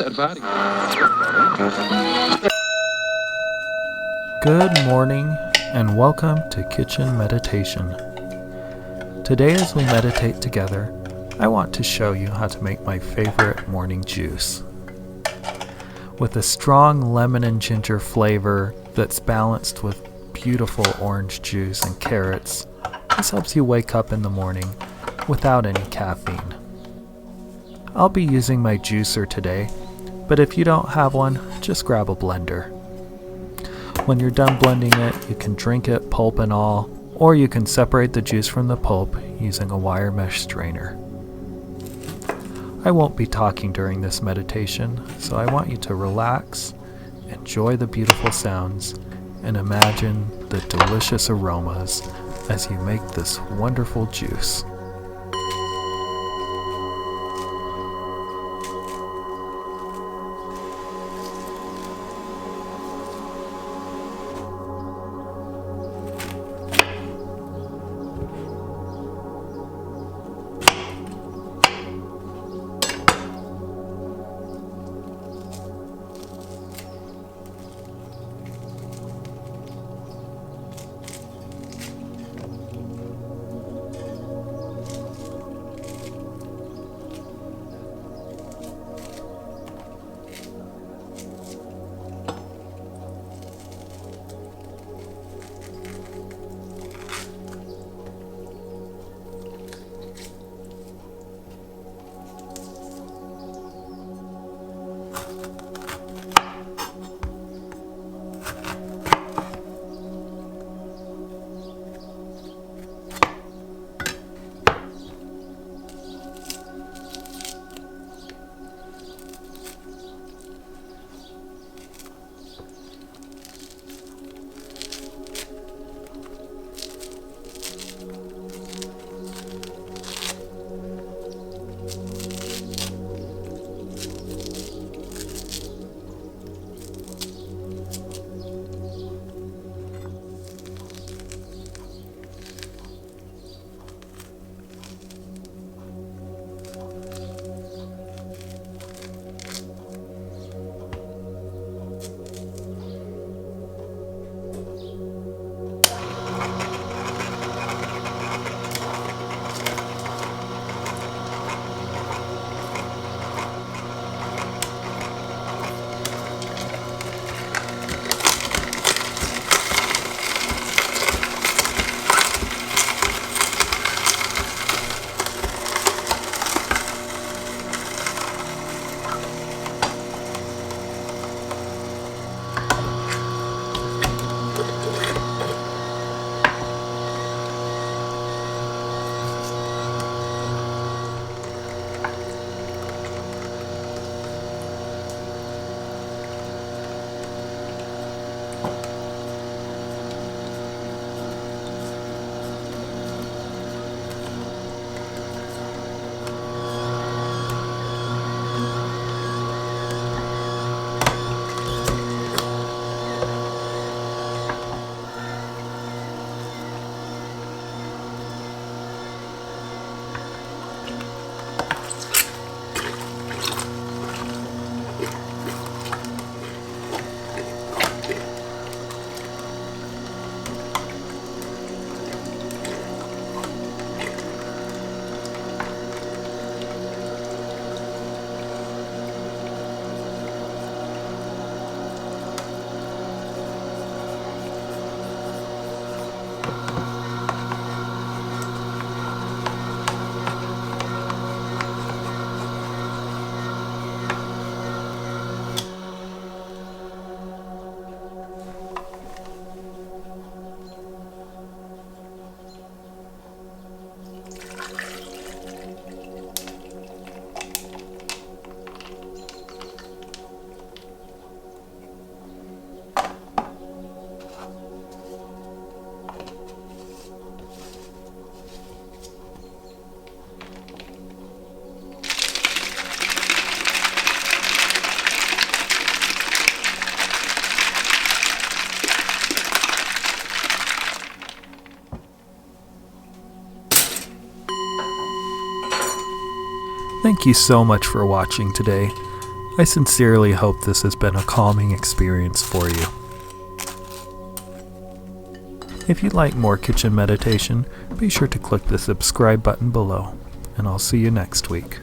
Good morning and welcome to Kitchen Meditation. Today as we meditate together, I want to show you how to make my favorite morning juice. With a strong lemon and ginger flavor that's balanced with beautiful orange juice and carrots, this helps you wake up in the morning without any caffeine. I'll be using my juicer today, but if you don't have one, just grab a blender. When you're done blending it, you can drink it pulp and all, or you can separate the juice from the pulp using a wire mesh strainer. I won't be talking during this meditation, so I want you to relax, enjoy the beautiful sounds, and imagine the delicious aromas as you make this wonderful juice. Thank you so much for watching today. I sincerely hope this has been a calming experience for you. If you'd like more kitchen meditation, be sure to click the subscribe button below, and I'll see you next week.